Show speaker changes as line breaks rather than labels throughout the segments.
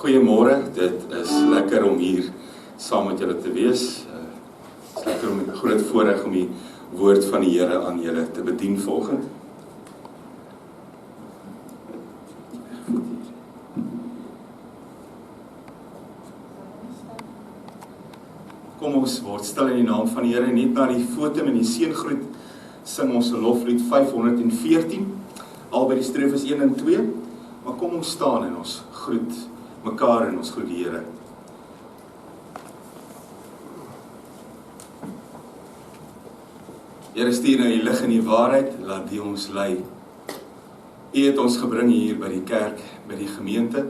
Goeiemôre, dit is lekker om hier saam met julle te wees. Het is lekker om 'n groot voorreg om die woord van die Here aan julle te bedien vanoggend. Kom ons word stil in die naam van die Here, net na die foto en die seëngroet sing ons loflied 514, albei die strofes 1 en 2, maar kom ons staan en ons groet mekaar en ons groet die Here. Here, stuur nou die lig en die waarheid, laat die ons lei. U het ons gebring hier by die kerk, by die gemeente.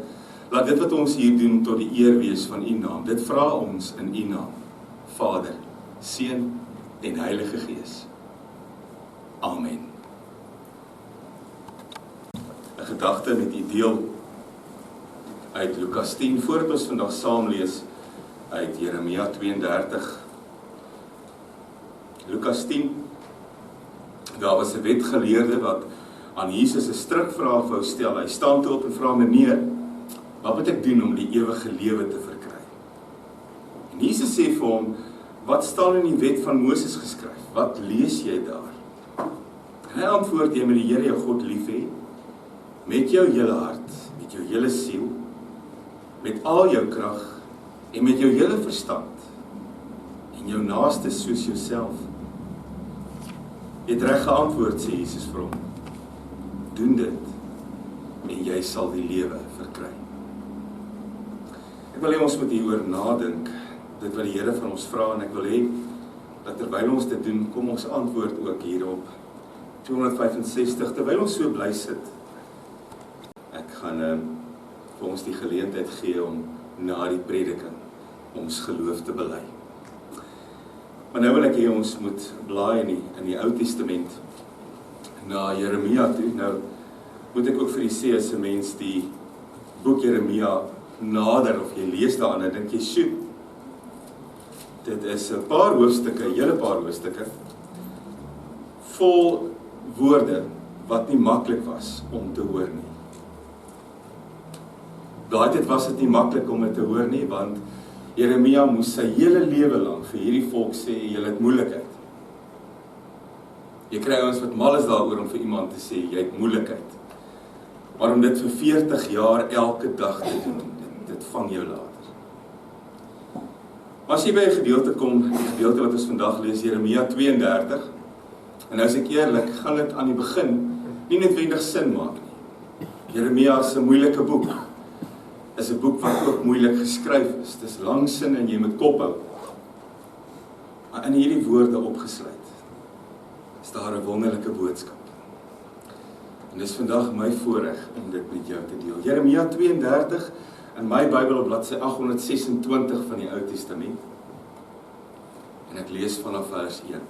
Laat dit wat ons hier doen tot die eer wees van u naam. Dit vra ons in u naam. Vader, Seun en Heilige Gees. Amen. 'n Gedagte met u deel uit Lukas 10, voordat ons vandag saam lees uit Jeremia 32. Lukas 10, daar was 'n wetgeleerde wat aan Jesus 'n strikvraag wou stel. Hy staan toe op en vra: "Meneer, wat moet ek doen om die ewige lewe te verkry?" En Jesus sê vir hom: "Wat staan in die wet van Moses geskryf? Wat lees jy daar?" En hy antwoord: "Jy moet die Here jou God lief hê, met jou hele hart, met jou hele siel, met al jou krag en met jou hele verstand, en jou naaste soos jouself." Jy het reg geantwoord, sê Jesus vir hom. "Doen dit en jy sal die lewe verkry." Ek wil hê ons moet hieroor nadink, dit wat die Here van ons vra, en ek wil hê dat terwyl ons dit doen, kom ons antwoord ook hierop. 265, terwyl ons so bly sit, ek gaan vir ons die geleentheid gee om na die prediking ons geloof te bely. Maar nou wil ek hê ons moet blaai in die Ou Testament na Jeremia toe. Nou moet ek ook vir u sê, as 'n mens die boek Jeremia nader of jy lees daarin, dan dink jy, "Sjoe, dit is 'n paar hoofstukke, 'n hele paar hoofstukke vol woorde wat nie maklik was om te hoor nie." Daai tyd was dit nie maklik om dit te hoor nie, want Jeremia moes sy hele lewe lank vir hierdie volk sê, "Julle het moeilikheid." Jy kry ons wat mal is daaroor om vir iemand te sê, "Jy het moeilikheid." Maar om dit vir 40 jaar elke dag te doen, dit vang jou later. Maar as jy by 'n gedeelte kom, die gedeelte wat ons vandag lees, Jeremia 32, en nou as ek eerlik, gaan dit aan die begin nie noodwendig sin maak nie. Jeremia is 'n moeilike boek. Is 'n boek wat ook moeilik geskryf is. Dis lang sin en jy moet kop hou. Maar in hierdie woorde opgesluit is daar 'n wonderlike boodskap. En dis vandag my voorreg om dit met jou te deel. Jeremia 32 in my Bybel op bladsy 826 van die Ou Testament. En ek lees vanaf vers 1.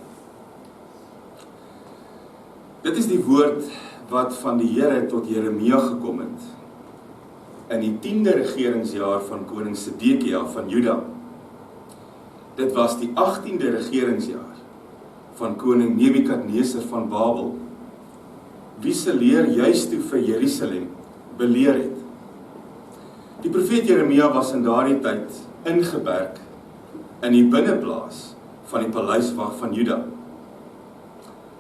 Dit is die woord wat van die Here tot Jeremia gekom het in die 10de regeringsjaar van koning Sedekia van Juda. Dit was die 18de regeringsjaar van koning Nebukadneser van Babel, wie se leer juis toe vir Jerusalem beleer het. Die profeet Jeremia was in daardie tyd ingeperk in die binneplaas van die paleiswag van Juda.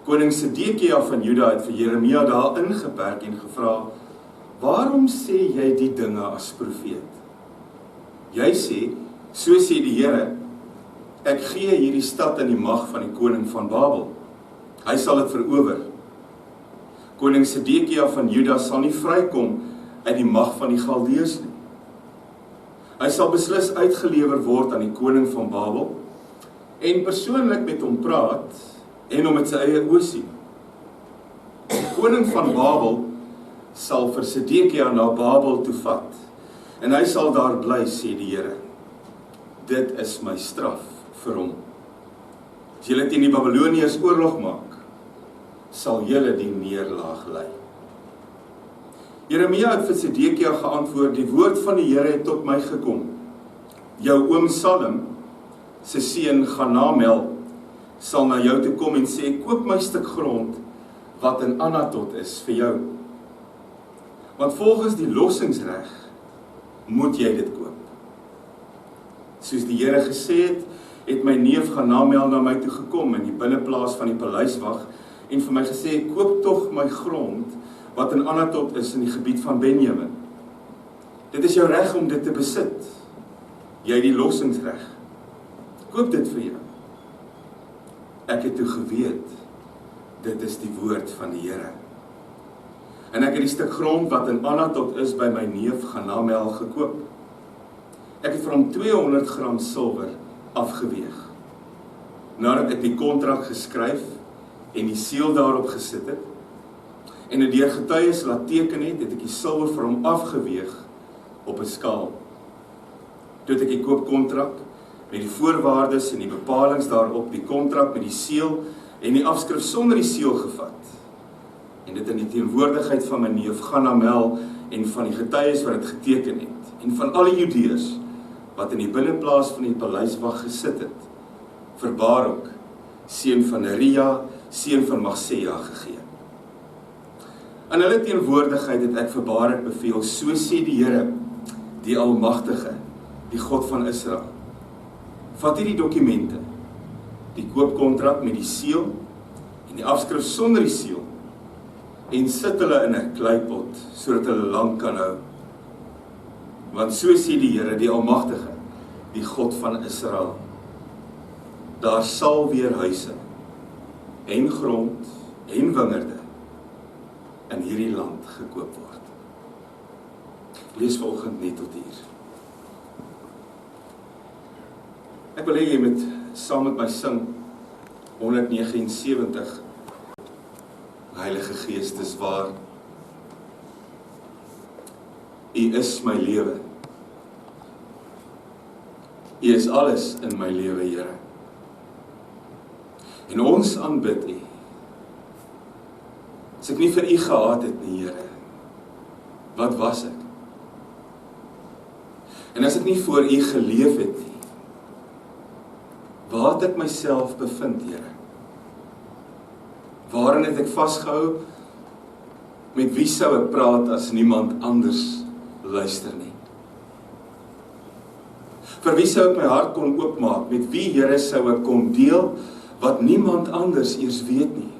Koning Sedekia van Juda het vir Jeremia daar ingeperk en gevra: "Waarom sê jy die dinge as profeet? Jy sê, so sê die Here, ek gee hierdie stad in die mag van die koning van Babel. Hy sal dit verower. Koning Sedekia van Juda sal nie vrykom uit die mag van die Galdeërs nie. Hy sal beslis uitgelewer word aan die koning van Babel en persoonlik met hom praat en hom met sy eie oë sien. Die koning van Babel sal vir Sedekia na Babel toe vat, en hy sal daar bly, sê die Here. Dit is my straf vir hom. As julle teen die Babiloniërs oorlog maak, sal julle die neerlaag ly." Jeremia het vir Sedekia geantwoord: "Die woord van die Here het tot my gekom. Jou oom Salem, se seun Hanamel, sal na jou toe kom en sê, koop my stuk grond wat in Anatot is vir jou. Want volgens die lossingsreg moet jy dit koop. Soos die Here gesê het my neef Ganamel na my toe gekom in die binneplaas van die paleiswag en vir my gesê, koop tog my grond wat in Anatot is in die gebied van Benjamin. Dit is jou reg om dit te besit. Jy het die lossingsreg. Koop dit vir jou. Ek het toe geweet, dit is die woord van die Here. En ek het die stuk grond wat in Anatot is by my neef Ganamel gekoop. Ek het vir hom 200 gram silwer afgeweeg. Nadat ek die kontrak geskryf en die seël daarop gesit het, en dit deur getuies laat teken het ek die silwer vir hom afgeweeg op 'n skaal. Toe het ek die koopkontrak met die voorwaardes en die bepalings daarop, die kontrak met die seël en die afskrif sonder die seël gevat. En dit in die teenwoordigheid van my neef Ganamel en van die getuies wat dit geteken het, en van alle Judeërs wat in die binneplaas van die paleiswag gesit het, vir Baruk, seun van Neria, seun van Magseja gegee. In hulle teenwoordigheid het ek vir Baruk beveel, so sê die Here, die Almagtige, die God van Israel. Vat hierdie dokumente, die koopkontrak met die seël en die afskrif sonder die seël, en sit hulle in 'n kleipot, sodat hulle lank kan hou. Want so sê die Here, die Almagtige, die God van Israel, daar sal weer huise, en grond, en wingerde, in hierdie land gekoop word. Lees vanoggend net tot hier. Ek wil hê jy moet saam met my sing 179. Heilige Gees, dis waar. U is my lewe. U is alles in my lewe, Here. En ons aanbid U. As ek nie vir U gehad het nie, Here, wat was ek? En as ek nie voor U geleef het nie, waar het ek myself bevind, Here? Waarin het ek vasgehou? Met wie sou ek praat as niemand anders luister nie? Vir wie sou ek my hart kon oopmaak? Met wie, Here, sou ek kon deel wat niemand anders eers weet nie?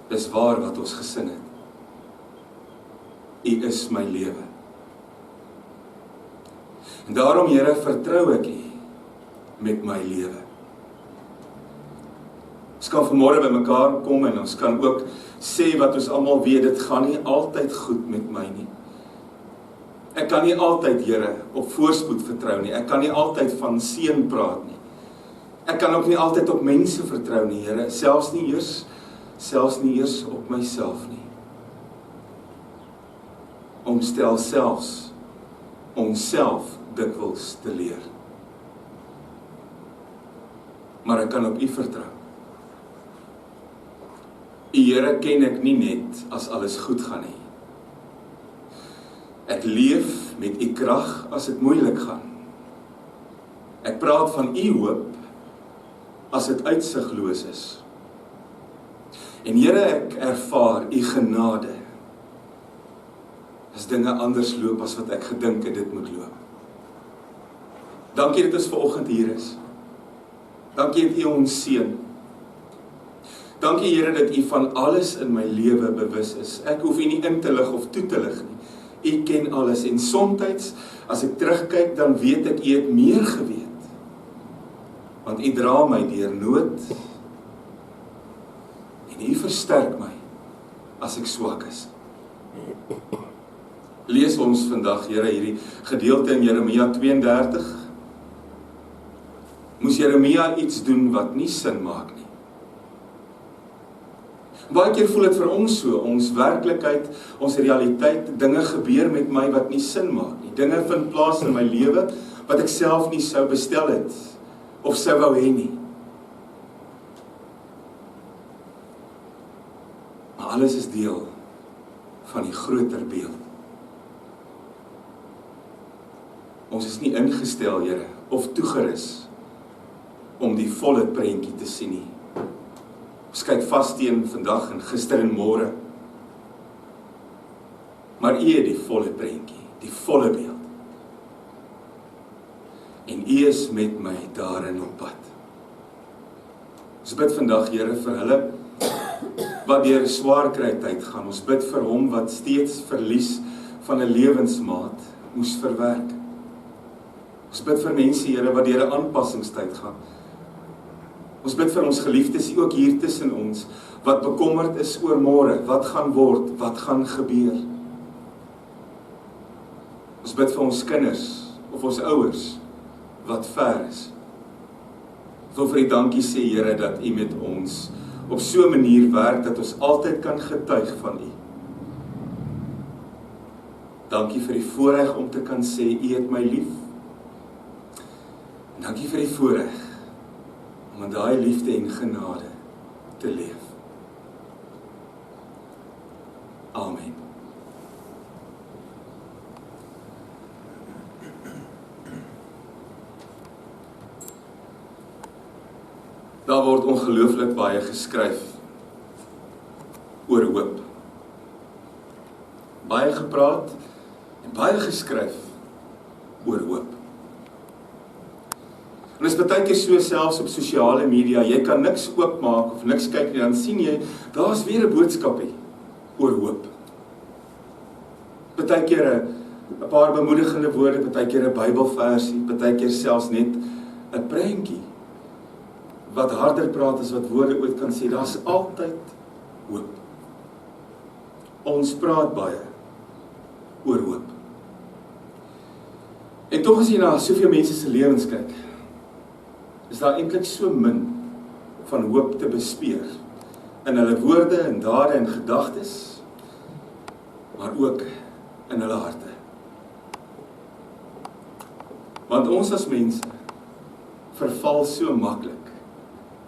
Dis waar wat ons gesing het. U is my lewe. En daarom, Here, vertrou ek U met my lewe. Ons kan vanmôre by mekaar kom en ons kan ook sê wat ons almal weet, dit gaan nie altyd goed met my nie. Ek kan nie altyd, Here, op voorspoed vertrou nie. Ek kan nie altyd van seën praat nie. Ek kan ook nie altyd op mense vertrou nie, Here, selfs nie eers op myself nie. Ons stel selfs onsself dikwels te leer. Maar ek kan op U vertrou. U, Here, ken ek nie net as alles goed gaan nie. Ek leef met U krag as dit moeilik gaan. Ek praat van U hoop as dit uitsigloos is. En Here, ek ervaar U genade as dinge anders loop as wat ek gedink het dit moet loop. Dankie dat ons vanoggend hier is. Dankie dat U ons seën. Dankie, Here, dat U van alles in my lewe bewus is. Ek hoef U nie in te lig of toe te lig nie. U ken alles en soms as ek terugkyk, dan weet ek U het meer geweet. Want U dra my deur nood en U versterk my as ek swak is. Lees ons vandag, Here, hierdie gedeelte in Jeremia 32. Moes Jeremia iets doen wat nie sin maak nie. Baie keer voel dit vir ons so, ons werklikheid, ons realiteit, dinge gebeur met my wat nie sin maak nie. Dinge vind plaas in my lewe wat ek self nie sou bestel het of sou wou hê nie. Maar alles is deel van die groter beeld. Ons is nie ingestel, Here, of toegerus om die volle prentjie te sien nie. Ons kyk vas teen vandag en gister en môre. Maar U het die volle prentjie, die volle beeld. En U is met my daarin op pad. Ons bid vandag, Here, vir hulle wat deur 'n swaar kry tyd gaan. Ons bid vir hom wat steeds verlies van 'n lewensmaat moes verwerk. Ons bid vir mense, Here, wat deur 'n aanpassingstyd gaan. Ons bid vir ons geliefdes ook hier tussen ons, wat bekommerd is oor môre, wat gaan word, wat gaan gebeur. Ons bid vir ons kinders, of ons ouers, wat ver is. Ek wil vir U dankie sê, Here, dat U met ons op so 'n manier werk, dat ons altyd kan getuig van U. Dankie vir die voorreg om te kan sê, U het my lief. En dankie vir die voorreg om in daai liefde en genade te leef. Amen. Daar word ongelooflik baie geskryf oor hoop. Baie gepraat en baie geskryf oor hoop. En dit is baie keer so, selfs op sosiale media, jy kan niks oopmaak of niks kyk nie, dan sien jy, daar's weer 'n boodskapie oor hoop. Baie keer 'n paar bemoedigende woorde, baie keer 'n Bybelversie, baie keer selfs net 'n prentjie wat harder praat as wat woorde ooit kan sê. Daar's altyd hoop. Ons praat baie oor hoop. En tog as jy na soveel mense se lewens kyk, is daar eintlik so min van hoop te bespeur in hulle woorde en dade en gedagtes, maar ook in hulle harte. Want ons as mense verval so maklik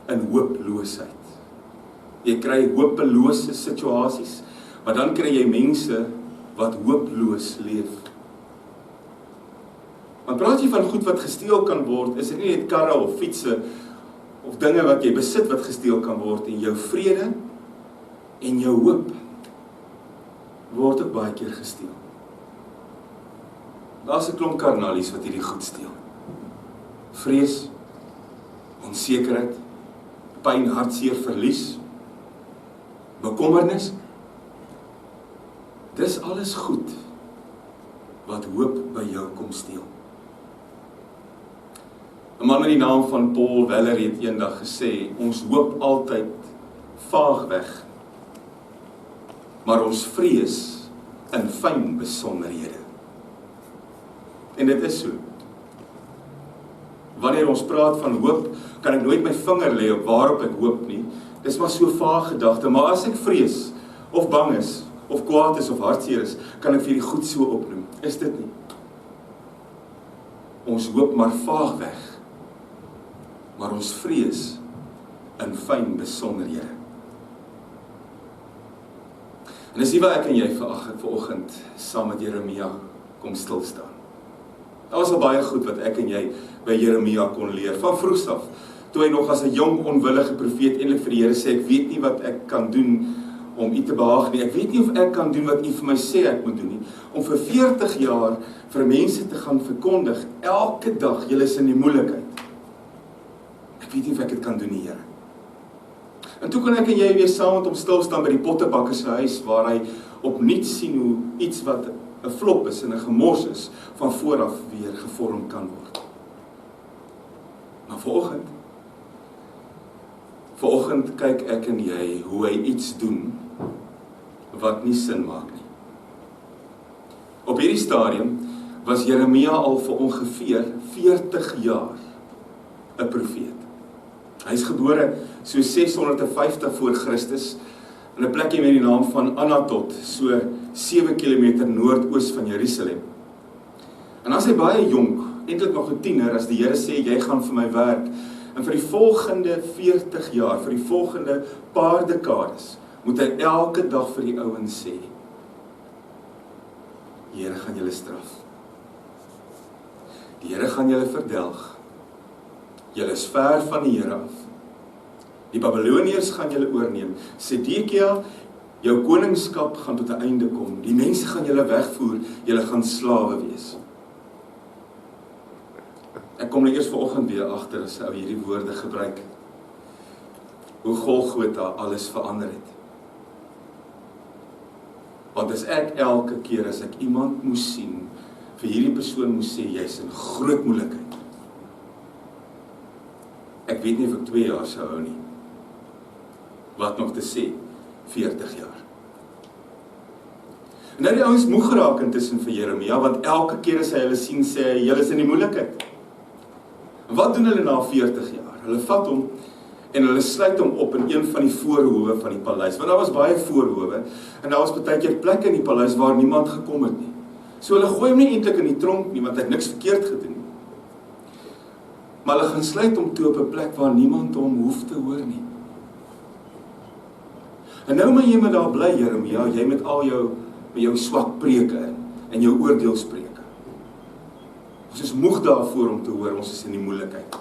in hooploosheid. Jy kry hopelose situasies, maar dan kry jy mense wat hooploos leef. Want praat jy van goed wat gesteel kan word, is dit nie net karre of fietsse of dinge wat jy besit wat gesteel kan word, en jou vrede en jou hoop word ook baie keer gesteel. Daar's 'n klomp karnalies wat hierdie goed steel. Vrees, onsekerheid, pyn, hartseer, verlies, bekommernis. Dis alles goed wat hoop by jou kom steel. 'n man met die naam van Paul Weller het eendag gesê, ons hoop altyd vaag weg, maar ons vrees in fyn besonderhede. En dit is so. Wanneer ons praat van hoop, kan ek nooit my vinger lê op waarop ek hoop nie. Dis maar so vaag gedagte, maar as ek vrees, of bang is, of kwaad is, of hartseer is, kan ek vir die goed so opnoem. Is dit nie? Ons hoop maar vaag weg, maar ons vrees in fyn besonderhede. En dis nie waar ek en jy vanoggend saam met Jeremia kom stil staan. Daar was al baie goed wat ek en jy by Jeremia kon leer, van vroegs af, toe hy nog as 'n jong onwillige profeet eintlik vir die Here sê, ek weet nie wat ek kan doen om U te behaag nie, ek weet nie of ek kan doen wat U vir my sê ek moet doen nie, om vir 40 jaar vir mense te gaan verkondig, elke dag, julle is in die moeilikheid. Ek weet nie of ek dit kan doen nie, Here. En toe kan ek en jy weer saam met hom stil staan by die pottebakker se huis, waar hy opnuut sien hoe iets wat 'n flop is en 'n gemors is, van vooraf weer gevorm kan word. Maar vanoggend kyk ek en jy hoe hy iets doen wat nie sin maak nie. Op hierdie stadium was Jeremia al vir ongeveer 40 jaar 'n profeet. Hy is gebore so 650 voor Christus in 'n plekkie met die naam van Anatot, so 7 kilometer noordoos van Jerusalem. En as hy baie jonk, eintlik nog 'n tiener, as die Here sê, jy gaan vir my werk, en vir die volgende 40 jaar, vir die volgende paar dekades, moet hy elke dag vir die ouens sê, die Here gaan julle straf. Die Here gaan julle verdelg. Julle is ver van die Here af. Die Babiloniërs gaan julle oorneem. Sedekia Jou koningskap gaan tot 'n einde kom. Die mense gaan julle wegvoer, julle gaan slawe wees. Ek kom nou eers vanoggend weer agter as ou hierdie woorde gebruik. Hoe Golgotha alles verander het. Want as ek elke keer as ek iemand moes sien, vir hierdie persoon moes sê, jy's in groot moeilikheid. Ek weet nie of ek 2 jaar sou hou nie. Wat nog te sê, 40 jaar. En nou die ouens moeg geraak intussen vir Jeremia, want elke keer as hy hulle sien, sê hy, julle is in die moeilikheid. En wat doen hulle na 40 jaar? Hulle vat hom en hulle sluit hom op in een van die voorhowe van die paleis, want daar was baie voorhowe, en daar was baie keer plekke in die paleis waar niemand gekom het nie. So hulle gooi hom nie eintlik in die tronk nie, want hy het niks verkeerd gedoen nie. Maar hulle gaan sluit hom toe op 'n plek waar niemand hom hoef te hoor nie. En nou moet jy met daar bly, Jeremia, jy met al jou swak preke en jou oordeelspreke. Ons is moeg daarvoor om te hoor, ons is in die moeilikheid.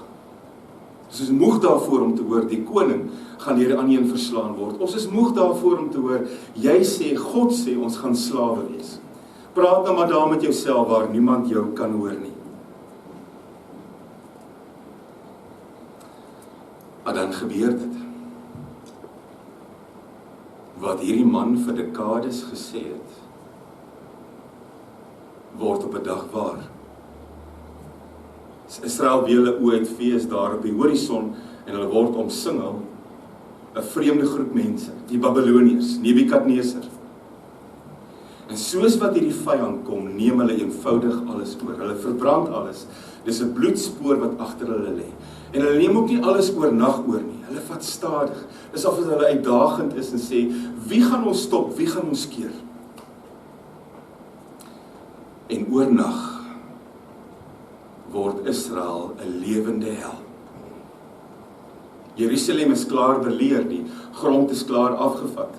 Ons is moeg daarvoor om te hoor, die koning gaan deur die ander een verslaan word. Ons is moeg daarvoor om te hoor, jy sê, God sê, ons gaan slawe wees. Praat nou maar daar met jouself waar niemand jou kan hoor nie. Maar dan gebeur dit. Wat hierdie man vir dekades gesê het, word op 'n dag waar. Israel weer hulle oë uitfees daar op die horison en hulle word omsingel 'n vreemde groep mense, die Babiloniërs, Nebukadneser. En soos wat hierdie vyand kom, neem hulle eenvoudig alles oor. Hulle verbrand alles. Dis 'n bloedspoor wat agter hulle lê. En hulle neem ook nie alles oornag oor nie. Hulle vat stadig. Dis of hulle uitdagend is en sê, wie gaan ons stop? Wie gaan ons keer? En oornag word Israel 'n lewende hel. Jerusalem is klaar beleer, die grond is klaar afgevat.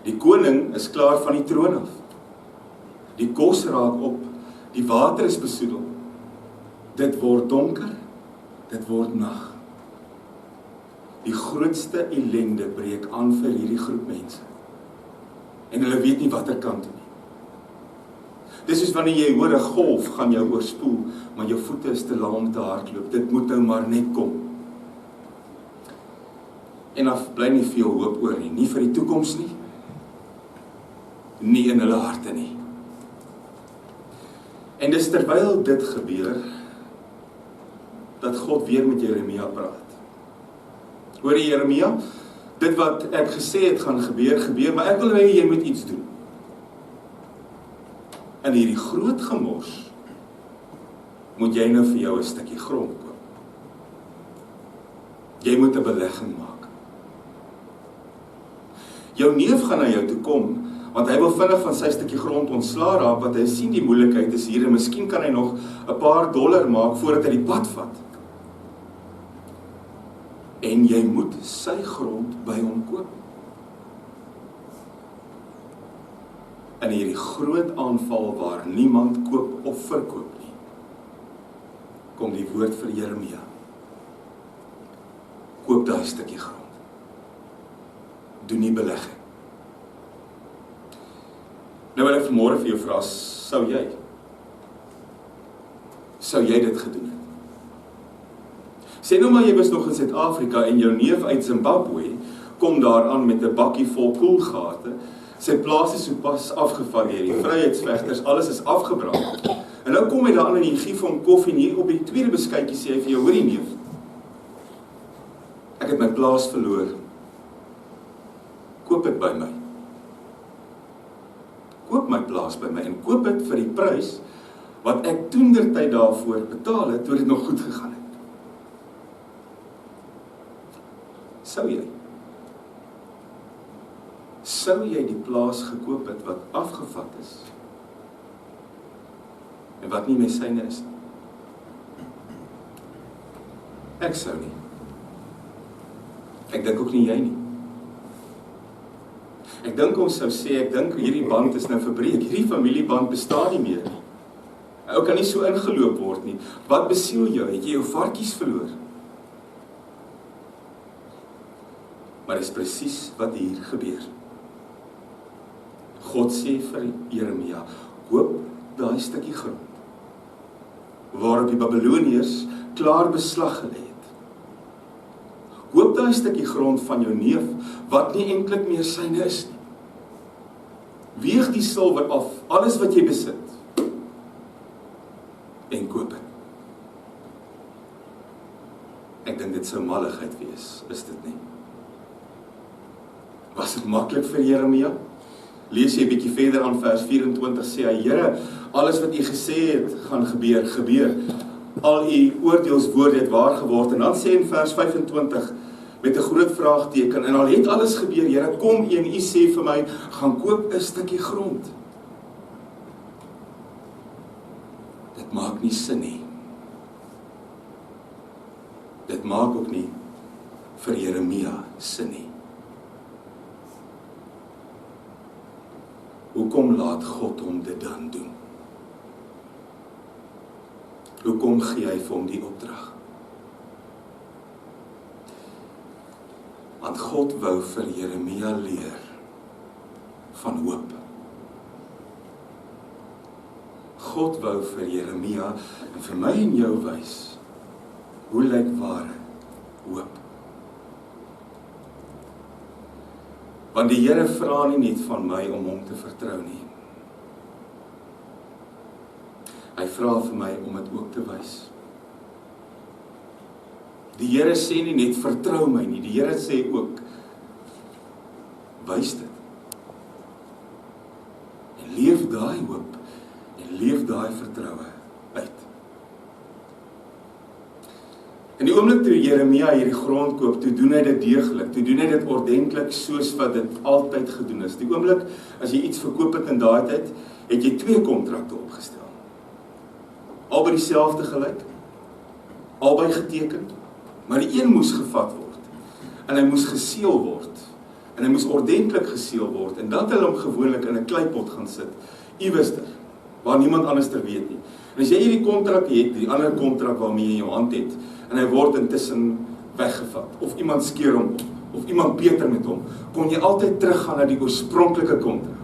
Die koning is klaar van die troon af. Die kos raak op, die water is besoedel. Dit word donker, dit word nag. Die grootste ellende breek aan vir hierdie groep mense. En hulle weet nie watter kant toe nie. Dis soos wanneer jy hoor 'n golf gaan jou oorspoel, maar jou voete is te lank om te hardloop. Dit moet nou maar net kom. En dan bly nie veel hoop oor nie, nie vir die toekoms nie, nie in hulle harte nie. En dis terwyl dit gebeur, dat God weer met Jeremia praat. Hoor jy Jeremia, dit wat ek gesê het gaan gebeur, maar ek wil hê jy moet iets doen. In hierdie groot gemors, moet jy nou vir jou 'n stukkie grond koop. Jy moet 'n belegging maak. Jou neef gaan na jou toe kom, want hy wil vinnig van sy stukkie grond ontslaa raak, want hy sien die moeilikheid is hier, en miskien kan hy nog 'n paar dollar maak, voordat hy die pad vat. En jy moet sy grond by hom koop. In hierdie groot aanval waar niemand koop of verkoop nie, kom die woord vir Jeremia. Koop daai stukkie grond. Doen nie belegging. Nou wil ek vanmôre vir jou vra, sou jy dit gedoen het? Sê nou maar jy was nog in Suid-Afrika en jou neef uit Zimbabwe kom daar aan met 'n bakkie vol koelgate. Sy plaas is sopas afgeval hier, die vryheidsvegters, alles is afgebrand. En nou kom hy daar aan en jy gee vir hom koffie en hier op die tweede beskuitjie sê hy vir jou, hoorie neef, ek het my plaas verloor. Koop dit by my. Koop my plaas by my en koop dit vir die prys wat ek toentertyd daarvoor betaal het, toe dit nog goed gegaan het. Sou jy die plaas gekoop het wat afgevat is en wat nie meer syne is nie? Ek sou nie. Ek dink ook nie jy nie. Ek dink ons sou sê, ek dink hierdie band is nou verbreek, hierdie familieband bestaan nie meer nie. Ou kan nie so ingeloop word nie. Wat besiel jou? Het jy jou varkies verloor? Maar dis presies wat hier gebeur. God sê vir Jeremia, koop daai stukkie grond, waarop die Babiloniërs klaar beslag gelê het. Koop daai stukkie grond van jou neef, wat nie eintlik meer syne is nie. Weeg die silwer af, alles wat jy besit, en koop dit. Ek dink dit sou malligheid wees, is dit nie? Was dit maklik vir Jeremia? Lees jy 'n bietjie verder aan vers 24, sê hy, Here, alles wat u gesê het, gaan gebeur, gebeur. Al u oordeelswoorde het waar geword, en dan sê in vers 25, met 'n groot vraagteken, en al het alles gebeur, Here, kom u en u sê vir my, gaan koop 'n stukkie grond. Dit maak nie sin nie. Dit maak ook nie vir Jeremia sin nie. Hoekom laat God hom dit dan doen? Hoekom gee hy vir hom die opdrag? Want God wou vir Jeremia leer van hoop. God wou vir Jeremia en vir my en jou wys, hoe lyk ware hoop? Want die Here vra nie net van my om hom te vertrou nie. Hy vra vir my om dit ook te wys. Die Here sê nie net vertrou my nie, die Here sê ook, wys dit. En leef daai hoop, en leef daai vertroue uit. In die oomblik toe Jeremia hierdie grond koop, toe doen hy dit deeglik, toe doen hy dit ordentlik soos wat dit altyd gedoen is. Die oomblik, as jy iets verkoop het in daai tyd, het jy 2 kontrakte opgestel. Albei dieselfde gelyk, albei geteken, maar die een moes gevat word, en hy moes geseël word, en hy moes ordentlik geseël word, en dan het hulle hom gewoonlik in 'n kleipot gaan sit, iewester, waar niemand anders ter weet nie. En as jy hierdie kontrak het, die ander kontrak waarmee jy in jou hand het, en hy word intussen weggevat, of iemand skeer hom op, of iemand beter met hom, kon jy altyd teruggaan na die oorspronklike kontrak.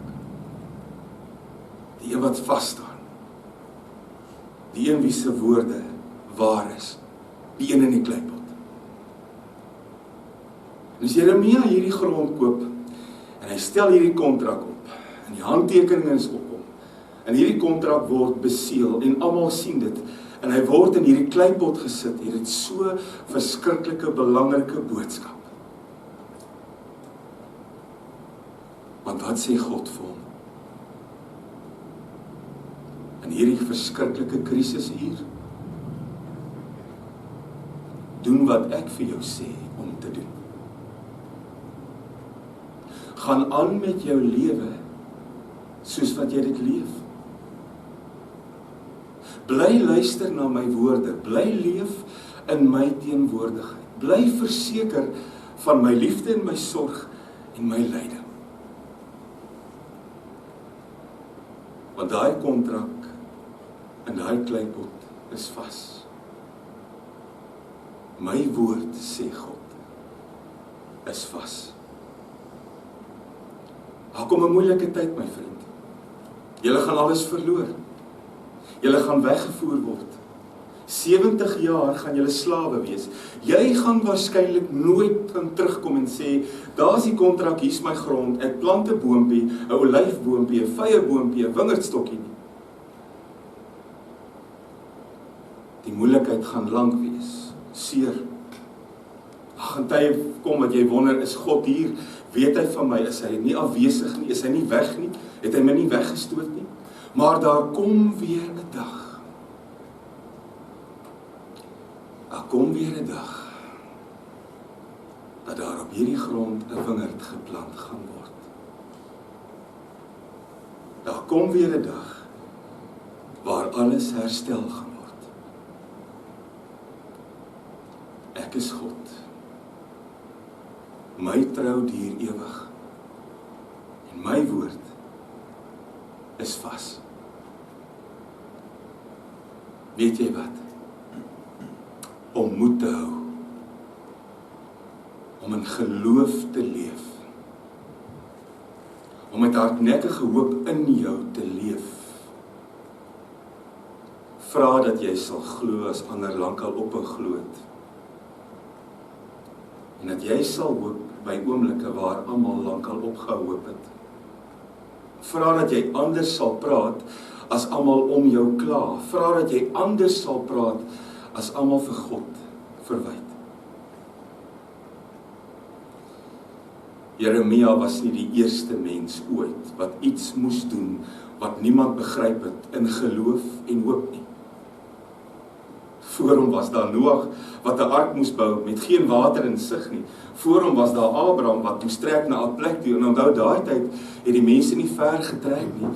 Die een wat vas staan. Die een wie se woorde waar is. Die een in die kleipot. En as Jeremia hierdie grond koop, en hy stel hierdie kontrak op, en die handtekening is op hom, en hierdie kontrak word beseël, en almal sien dit, en hy word in hierdie kleipot gesit, hier het so verskriklike belangrike boodskap. Want wat sê God vir hom? In hierdie verskriklike krisis hier, doen wat ek vir jou sê om te doen. Gaan aan met jou lewe, soos wat jy dit leef. Bly luister na my woorde, bly leef in my teenwoordigheid, bly verseker van my liefde en my sorg en my lyding. Want daai kontrak in daai kleipot is vas. My woord, sê God, is vas. Daar kom 'n moeilike tyd, my vriend. Julle gaan alles verloor. Julle gaan weggevoer word. 70 jaar gaan julle slawe wees. Jy gaan waarskynlik nooit kan terugkom en sê, daar's die kontrak, hier's my grond, ek plant 'n boompie, 'n olyfboompie, 'n vyeboompie, 'n wingerdstokkie nie. Die moeilikheid gaan lank wees, seer. Daar gaan tye kom wat jy wonder, is God hier? Weet hy van my? Is hy nie afwesig nie? Is hy nie weg nie? Het hy my nie weggestoot nie? Maar daar kom weer 'n dag. Daar kom weer 'n dag dat daar op hierdie grond 'n wingerd geplant gaan word. Daar kom weer 'n dag waar alles herstel gaan word. Ek is God. My trou duur ewig. En my woord is vas. Weet jy wat? Om moed te hou. Om in geloof te leef. om met hardnekkige hoop in jou te leef. Vra dat jy sal glo as ander lankal ophou glo het. En dat jy sal hoop by oomblikke waar almal lankal opgehou hoop het. Vra dat jy anders sal praat as almal om jou kla. Vra dat jy anders sal praat as almal vir God verwyd. Jeremia was nie die eerste mens ooit wat iets moes doen wat niemand begryp het in geloof en hoop nie. Voor hom was daar Noag wat 'n ark moes bou met geen water in sig nie. Voor hom was daar Abraham wat moes trek na 'n plek toe. En onthou daai tyd het die mense nie ver getrek nie,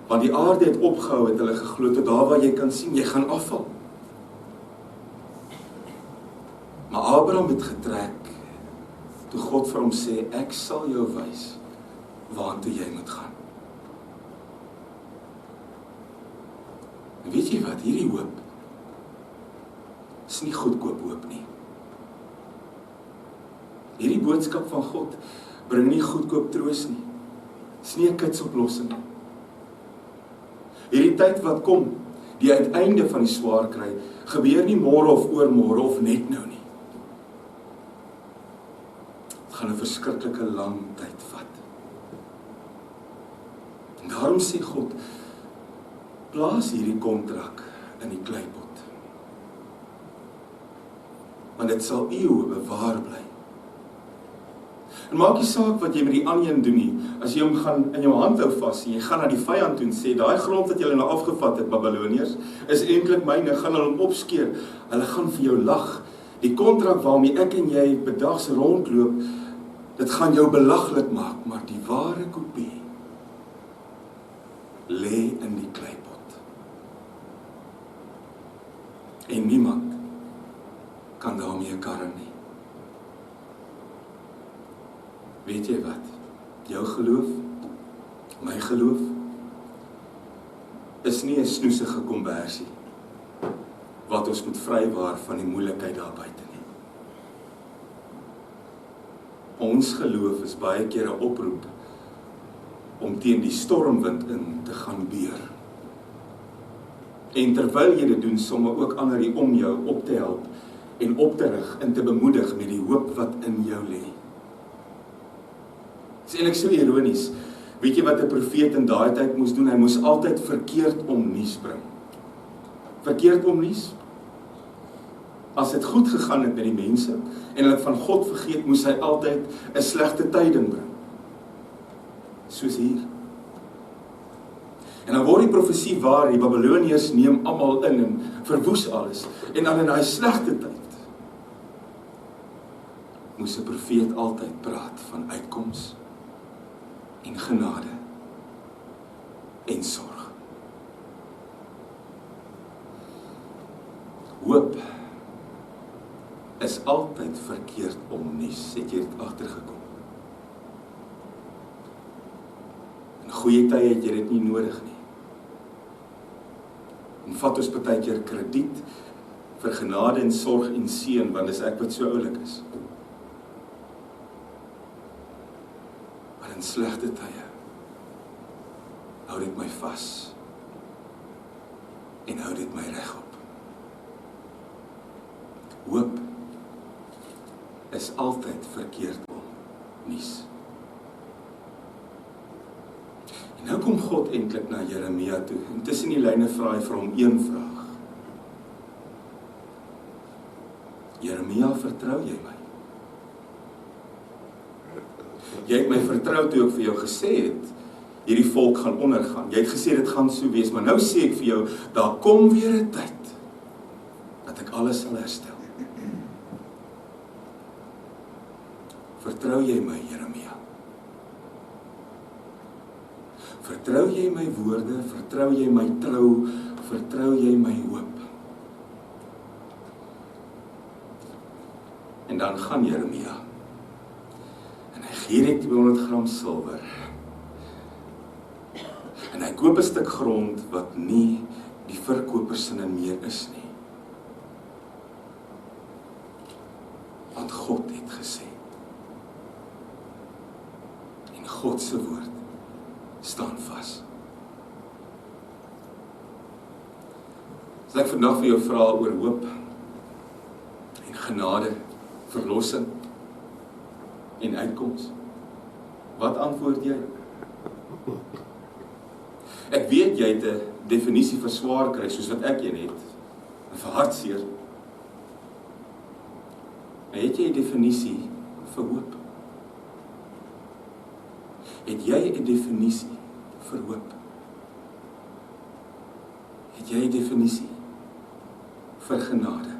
want die aarde het opgehou, het hulle geglo tot daar waar jy kan sien jy gaan afval. Maar Abraham het getrek toe God vir hom sê, ek sal jou wys waartoe jy moet gaan. En weet jy wat, hierdie hoop is nie goedkoop hoop nie. Hierdie boodskap van God bring nie goedkoop troos nie. Dis nie 'n kitsoplossing nie. Hierdie tyd wat kom, die uiteinde van die swaar kry, gebeur nie môre of oormôre of net nou nie. Het gaan 'n verskriklike lang tyd vat. En daarom sê God, plaas hierdie kontrak in die kleipot. Want dit sal eeue bewaar bly. En maak nie saak wat jy met die ander een doen nie, as jy hom gaan in jou hand hou vas en jy gaan na die vyand toe en sê, daai grond wat julle nou afgevat het, Babiloniërs, is eintlik myne, gaan hulle hom opskeer, hulle gaan vir jou lag. Die kontrak waarmee ek en jy bedags rondloop, dit gaan jou belaglik maak, maar die ware kopie lê in die kleipot. En niemand kan daarmee karring nie. Weet jy wat? Jou geloof, my geloof, is nie 'n snoesige konversie wat ons moet vrywaar van die moeilikheid daar buite nie. Ons geloof is baie keer 'n oproep om teen die stormwind in te gaan beer. En terwyl jy dit doen, sommer ook ander die om jou op te help en op te rig en te bemoedig met die hoop wat in jou lê. Dit is eintlik so ironies. Weet jy wat 'n profeet in daai tyd moes doen? Hy moes altyd verkeerd om nuus bring. Verkeerd om nuus. As dit goed gegaan het met die mense en hulle van God vergeet, moes hy altyd 'n slegte tyding bring. Soos hier. En dan word die profesie waar, die Babiloniërs neem almal in en verwoes alles. En dan in daai slegte tyd moes 'n profeet altyd praat van uitkoms en genade en sorg. Hoop is altyd verkeerd om nuus, het jy dit agtergekom. In goeie tye het jy dit nie nodig nie. En vat ons partykeer krediet vir genade en sorg en seën, want dis ek wat so oulik is. Maar in slegte tye hou dit my vas en hou dit my regop. Hoop is altyd verkeerd om nuus. En nou kom God eintlik na Jeremia toe, en tussen die lyne vra hy vir hom een vraag. Jeremia, vertrou jy my? Jy het my vertrou toe ek vir jou gesê het, hierdie volk gaan ondergaan. Jy het gesê dit gaan so wees, maar nou sê ek vir jou, daar kom weer 'n tyd dat ek alles sal herstel. Vertrou jy my, Jeremia? Vertrou jy my woorde, vertrou jy my trou, vertrou jy my hoop? En dan gaan Jeremia, en hy gee net 200 gram silwer, en hy koop 'n stuk grond wat nie die verkoper sinne meer is nie. Want God het gesê, en God se woord staan vas. As ek vandag vir jou vra oor hoop en genade, verlossing en uitkoms, wat antwoord jy? Ek weet jy het 'n definisie vir swaar kry, soos wat ek een het, en vir hartseer. Maar het jy 'n definisie vir hoop? Het jy 'n definisie vir hoop? Het jy 'n definisie vir genade?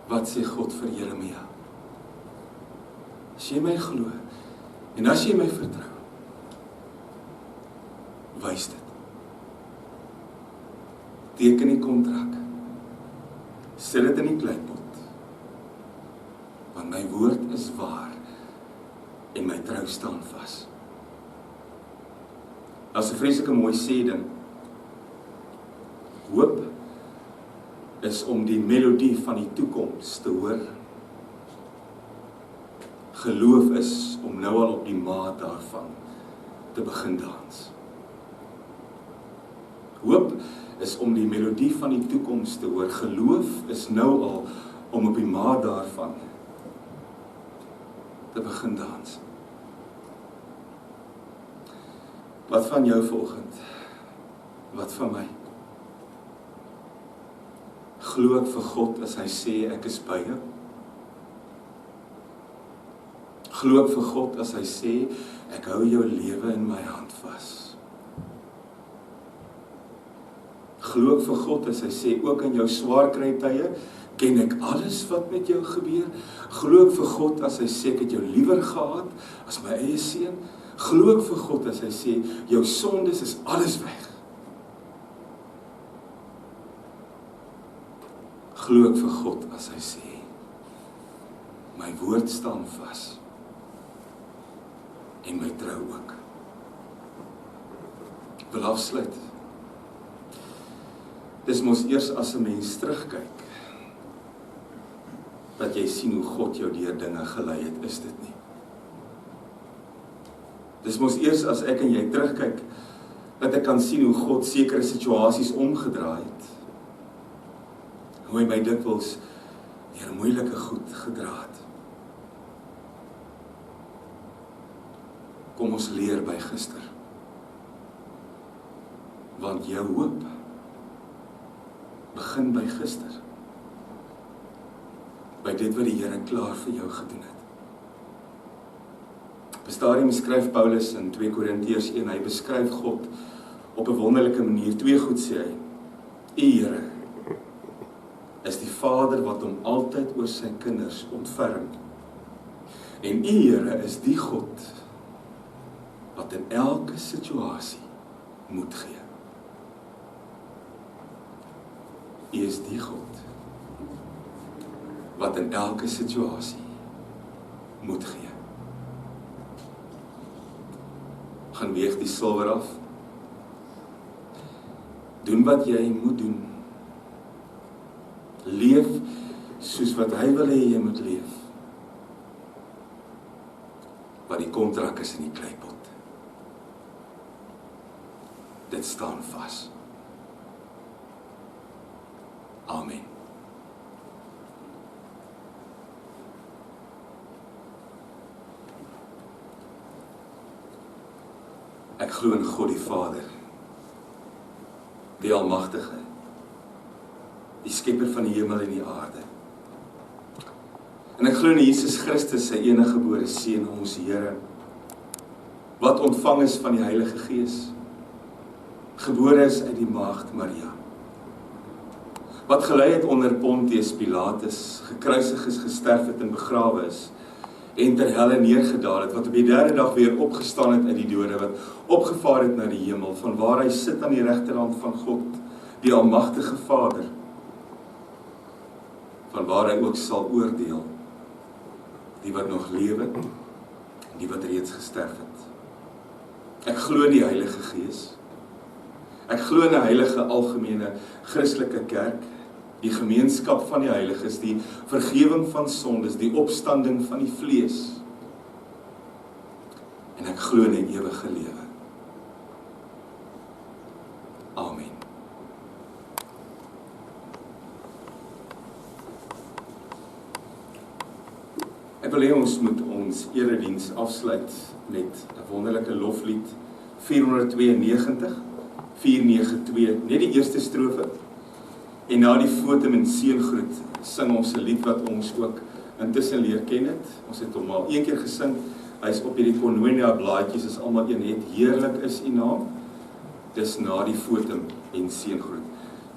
Wat sê God vir Jeremia? As jy my glo, en as jy my vertrou, wys dit. Teken die kontrak. Sit dit in die kleipot. Want my woord is waar en my trou staan vas. As 'n vreeslike mooi sêding. Hoop is om die melodie van die toekoms te hoor. Geloof is om nou al op die maat daarvan te begin dans. Hoop is om die melodie van die toekoms te hoor. Geloof is nou al om op die maat daarvan te begin dans. Wat van jou vanoggend? Wat van my? Glo ek vir God as hy sê ek is by jou? Glo ek vir God as hy sê ek hou jou lewe in my hand vas? Glo ek vir God as hy sê ook in jou swaar kry tye ken ek alles wat met jou gebeur? Glo ek vir God as hy sê ek het jou liewer gehad as my eie seun? Glo ek vir God as hy sê jou sondes is alles weg? Glo ek vir God as hy sê my woord staan vas en my trou ook? Ek wil afsluit. Dis mos eers as 'n mens terugkyk dat jy sien hoe God jou deur dinge gelei het, is dit nie? Dis mos eers as ek en jy terugkyk dat ek kan sien hoe God sekere situasies omgedraai het. Hoe hy my dikwels deur moeilike goed gedra het. Kom ons leer by gister. Want jou hoop begin by gister. By dit wat die Here klaar vir jou gedoen het. Op 'n stadium skryf Paulus in 2 Korintiërs 1, hy beskryf God op 'n wonderlike manier. 2 goed sê hy, U Here is die Vader wat hom altyd oor sy kinders ontferm. En U Here is die God wat in elke situasie moed gee. U is die God wat in elke situasie moed gee. Gaan weeg die silwer af. Doen wat jy moet doen. Leef soos wat hy wil hê jy moet leef. Want die kontrak is in die kleipot. Dit staan vas. Amen. Ek glo in God die Vader, die Almagtige, die skepper van die hemel en die aarde. En ek glo in Jesus Christus, sy enige gebore Seun, ons Here, wat ontvang is van die Heilige Gees, gebore is uit die maagd Maria, wat gelei het onder Pontius Pilatus, gekruisig is, gesterf het en begrawe is, en ter helle neergedaal het, wat op die 3de dag weer opgestaan het uit die dode, wat opgevaar het na die hemel, van waar hy sit aan die regterhand van God, die Almagtige Vader, van waar hy ook sal oordeel, die wat nog lewe, en die wat reeds gesterf het. Ek glo in die Heilige Gees, ek glo in 'n heilige algemene Christelike kerk, die gemeenskap van die heiliges, die vergewing van sondes, die opstanding van die vlees. en ek glo in 'n ewige lewe. Amen. Ek wil hê ons moet ons erediens afsluit met 'n wonderlike loflied 492, 492, net die eerste strofe. En na die fotum en seëngroet sing ons 'n lied wat ons ook intussen leer ken het. Ons het hom al een keer gesing. Hy is op hierdie Koinonia blaadjies, is almal een het. Heerlik is U naam. Dis na die fotum en seëngroet.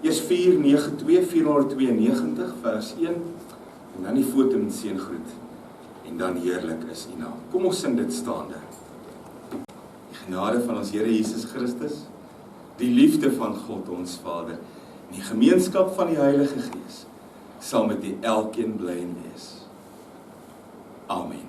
Eers 492 vers 1 en dan die fotum en seëngroet. En dan heerlik is U naam. Kom ons sing dit staande. Die genade van ons Here Jesus Christus, die liefde van God ons Vader, en die gemeenskap van die Heilige Gees sal met U elkeen bly en wees. Amen.